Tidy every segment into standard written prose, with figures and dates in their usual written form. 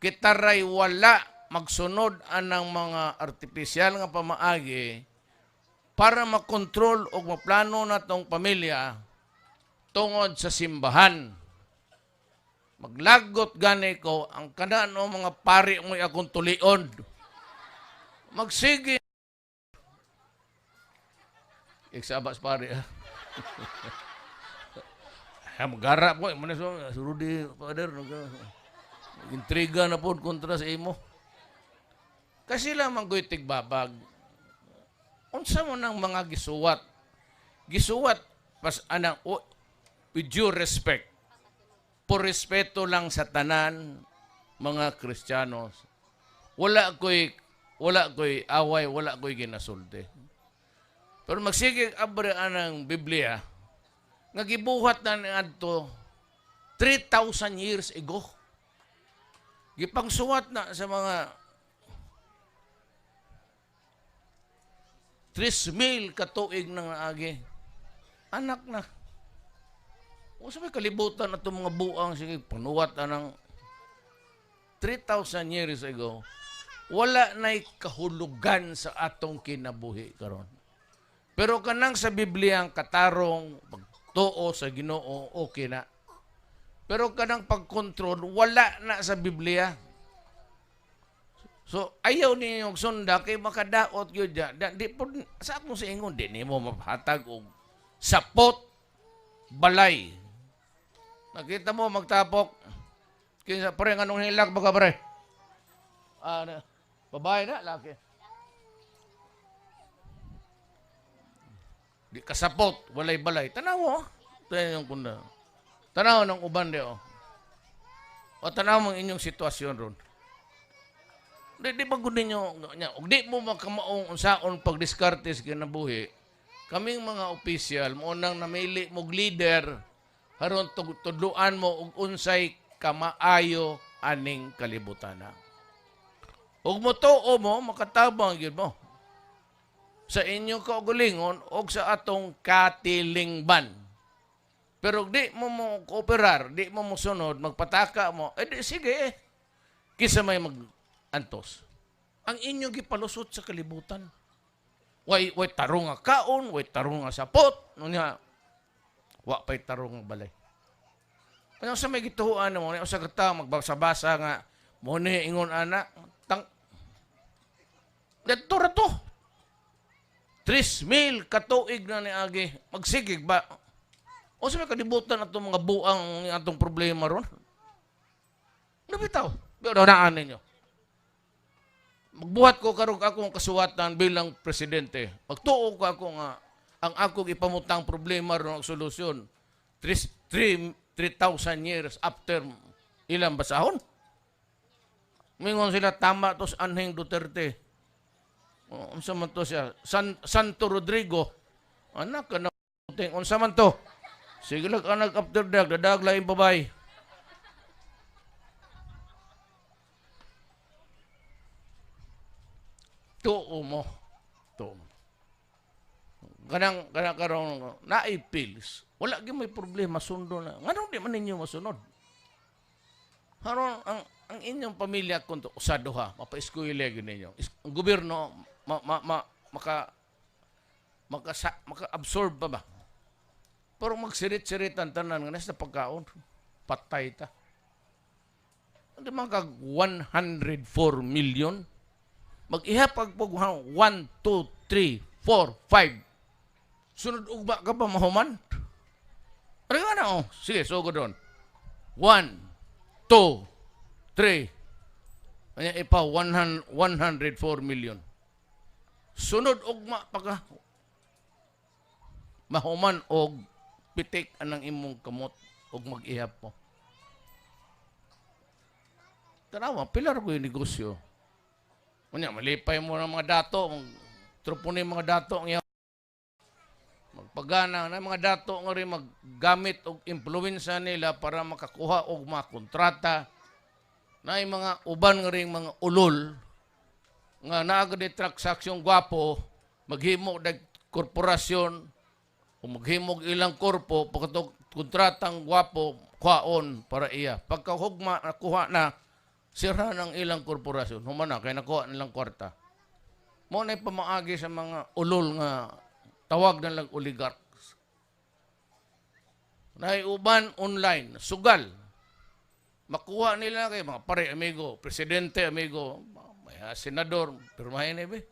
kitaray wala magsunod anang mga artipisyal nga pamaagi para makontrol o maplano na tong pamilya tungod sa simbahan. Maglagot gani ko ang kanano mga pari mo'y akong tulion. Magsige. Iksabas pari ha. Magara po. Surudi, Father. Intriga na po kontra sa imo. Kasi lamang ko'y tigbabag. Unsa mo ng mga gisuwat. Gisuwat pas anang with due respect. Por respeto lang sa tanan mga Kristiyanos. Wala ko'y away, wala ko'y ginasulti. Pero magsigig abre anang Biblia nga gibuhat na niadto 3,000 years ago. Gipangsuwat na sa mga 3,000 katuig nang agi. Anak na. O sa may kalibutan na itong mga buang, sige, panuwat na ng 3,000 years ago, wala na'y kahulugan sa atong kinabuhi karon. Pero kanang sa Biblia ang katarong, pagtuo sa Ginoo, okay na. Pero kanang pagkontrol, wala na sa Biblia. So, ayaw ninyong sunda, kay makadaot yun dyan. Di po, sa akong sa ingon, di mo mapahatag o sapot, balay. Nakita mo, magtapok. Kinsa, pre, anong hilak baka, pre? Babae na, laki. Di kasapot, walay-balay. Tanaw mo, tayo yung kunda. Tanaw ng uban di, o tanaw mo inyong sitwasyon ron. Di ba gudin nyo, di mo makamaong unsaon pagdiskarte sa kinabuhi, kaming mga opisyal, mo nang namili mong leader, haron tudluan mo og unsay kamaayo aning kalibutan na. Ug mo tuo mo, makatabang yun mo sa inyong kaugalingon o sa atong katilingban. Pero di mo kooperar, di mo sunod, magpataka mo, di sige kisa may mag-antos. Ang inyong gipalusot sa kalibutan. Way tarong nga kaon, way tarong nga sapot, nunya, wa pa'y tarong nga balay. Ano sa may gituhuan mo, sa kata, magbasa-basa nga, mo ni ingon anak, dito rato. 3,000 katuig na ni Agi. Magsigig ba? O sa may kalibutan atong mga buang atong problema ron? Nabitaw. Pero naan ninyo. Magbuhat ko karong akong kasuwatan bilang presidente. Magtuo ko ako nga ang akong ipamutang problema ron ang solusyon. 3,000 years after ilang basahon. Mingon sila tama tos Anheng Duterte. Unsa man to siya? Santo Rodrigo. Anak ka na puting. Unsa man to? Sige lang anak after dadag laing babay. Tuo mo. Tuo mo. Kanang karong naipils. Wala gyud may problema sundo na. Nganong di man ninyo masunod? Haron ang inyong pamilya kung usado ha, mapa-eskwela gyud ninyo. Ang gobyerno maka-absorb pa ba? Pero magsirit-siritan tanan nga nasa pagkaon, patay ta. Hindi man kag 104 million. Mag-ihapag po 1, 2, 3, 4, 5. Sunod ugba ka pa mahuman? Ano nga na oh? Sige, sugo doon. 1, 2, 3. Kanya ipa 104 million. Sunod ugma pagka mahuman og pitik anang imong kamot og mag-ihap mo. Tanawa, pilar ko yung negosyo. Kanya, malipay mo ng mga dato, trupo na yung mga dato ang magpagana na mga dato nga rin maggamit og impluwensya nila para makakuha og mga kontrata na yung mga uban nga rin mga ulol nga naagad ni transaksyon gwapo maghimo dag korporasyon o maghimo ilang korpo pagkatog kontratang gwapo kuhaon para iya pagkahugma nakuha na Sira ng ilang korporasyon. Humana, kaya nakuha nilang kwarta. Mo na pamaagi sa mga ulol nga tawag na lang oligarchs. Naiuban online, sugal. Makuha nila kay mga pare, amigo, presidente, amigo, may senador, pirmahin eh,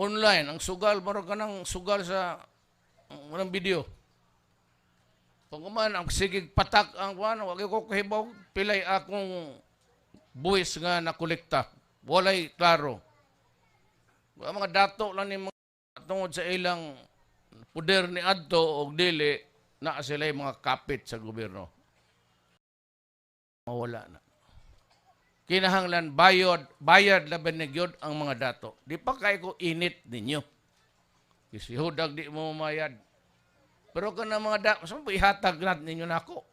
online, ang sugal, maro ka ng sugal sa ng video. Pag kuman, ang sigig patak ang wag ko kahibaw, pilay akong buwis nga nakolekta. Walay klaro. Ang mga dato lang ni mga tungod sa ilang puder ni adto o dili na sila mga kapit sa gobyerno. Mawala na. Kinahanglan bayad laban ni gyud ang mga dato. Di pa kay ko init ninyo. Kasi hudag di mo mayad. Pero kana mga dato, saan po ihatag natin ninyo nako?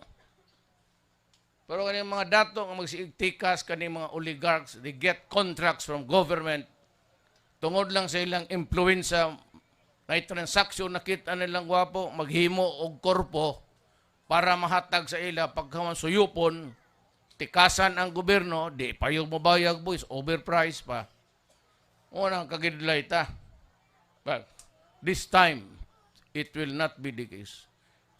Pero kani mga dato nga magsiigtikas kani mga oligarchs, they get contracts from government tungod lang sa ilang influensya, may transaksyon nakita nilang gwapo, maghimo og korpo para mahatag sa ila pagkaman suyupon, tikasan ang gobyerno, di pa yung mabayag boys, overpriced pa. Unang kagidlay ta. But this time, it will not be the case.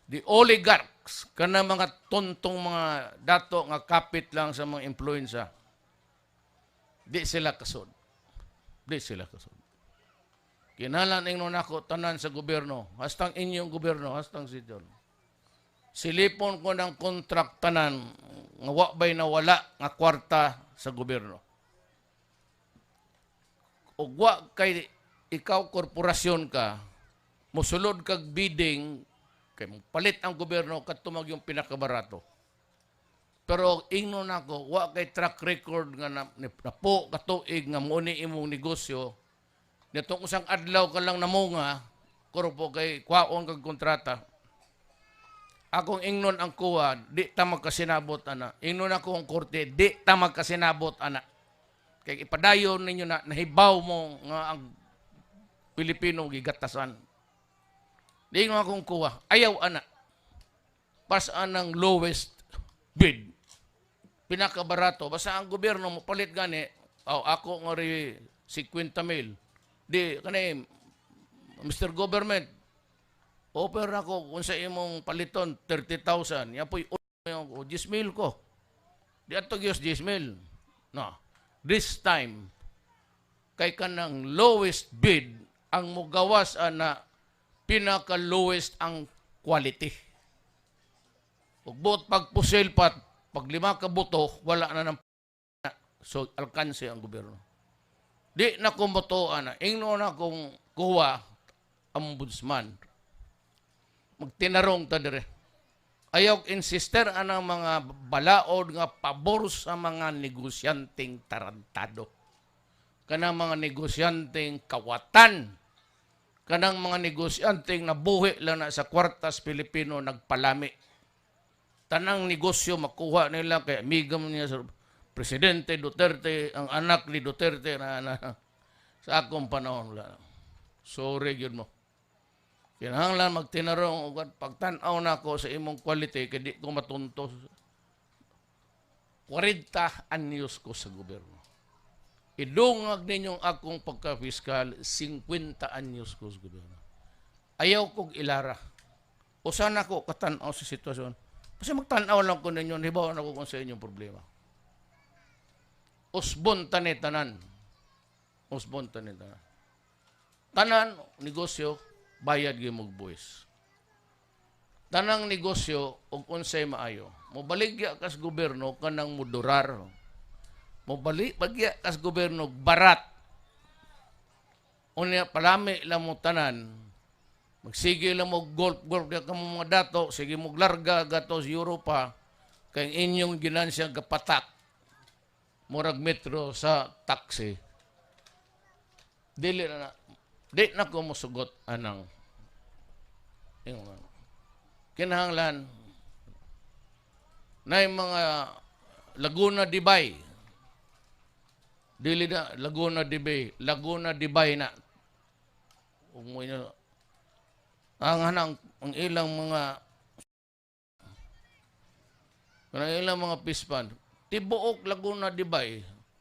The oligarchs, kana mga tontong mga dato nga kapit lang sa mga influensya, di sila kasod. Di sila kasod. Kinalan ingnon nako tanan sa gobyerno, hastang inyong gobyerno, hastang sidyon. Silipon ko ng kontrak tanan nga wabay na wala nga kwarta sa gobyerno. O wa kay ikaw korporasyon ka, musulod kag bidding, kay palit ang gobyerno katumag yung pinakabarato. Pero ingnon nako, wa kay track record nga napo katuig nga muni imong negosyo. Nitong usang adlaw ka lang namunga, korpo kay kwaon kag kontrata. Akong ingnon ang kuha, di ta magkasinabot ana. Ingnon ako ang korte, di ta magkasinabot ana. Kay ipadayon ninyo na nahibaw mo nga ang Pilipino gigatasan. Di ingnon akong kuha, ayaw ana. Pas anang lowest bid. Pinakabarato. Basta ang gobyerno mo palit gani, ako nga rin 50,000. Di, kanay, Mr. Government, offer ako kung sa imong paliton, 30,000. Yan po'y 10,000 ko. Di ato gyos 10,000. No. This time, kay kanang lowest bid, ang mugawas na pinaka-lowest ang quality. Ug buot pagpusil pat, pag 5 ka buto, wala na ng so alkanse ang gobyerno. Di na kumutuan na. Ingno na kung kuha ombudsman. Magtinarong ta dire. Ayaw insister anang mga balaod nga pabor sa mga negosyanteng tarantado. Kanang mga negosyanteng kawatan. Kanang mga negosyanteng nabuhi lang na sa kwartas Pilipino nagpalami. Tanang negosyo makuha nila kay amigam niya sa Presidente Duterte, ang anak ni Duterte na sa akong panahon. Sorry yun mo. Kinahanglan magtinarong pagtanaw na ako sa imong quality kaya di ko matuntos. 40 anyos ko sa gobyerno. Idungag ninyong akong pagka-fiskal, 50 anyos ko sa gobyerno. Ayaw kong ilara. O sana ko katanaw sa sitwasyon. Kasi magtanaw lang ko ninyo, hibaw na ko kung sa inyong problema. Usbon tanan. Usbon tanan. Tanan, negosyo, bayad gyud mog buwis. Tanang negosyo, ug unsay maayo. Mobaligya kas gobyerno kanang mudurar. Bagya kas gobyerno barat. Unya palami lang mo tanan. Magsige lang mo golf ka mga dato, sige mo larga gato sa Europa, kay inyong ginansya gapatak, murag metro sa taxi. Di na ko musugot anang kinahanglan na yung mga Laguna Dibay. Dili na Laguna Dibay na. Umuwi na ang ilang mga pispan Tibuok, Laguna, Dibay.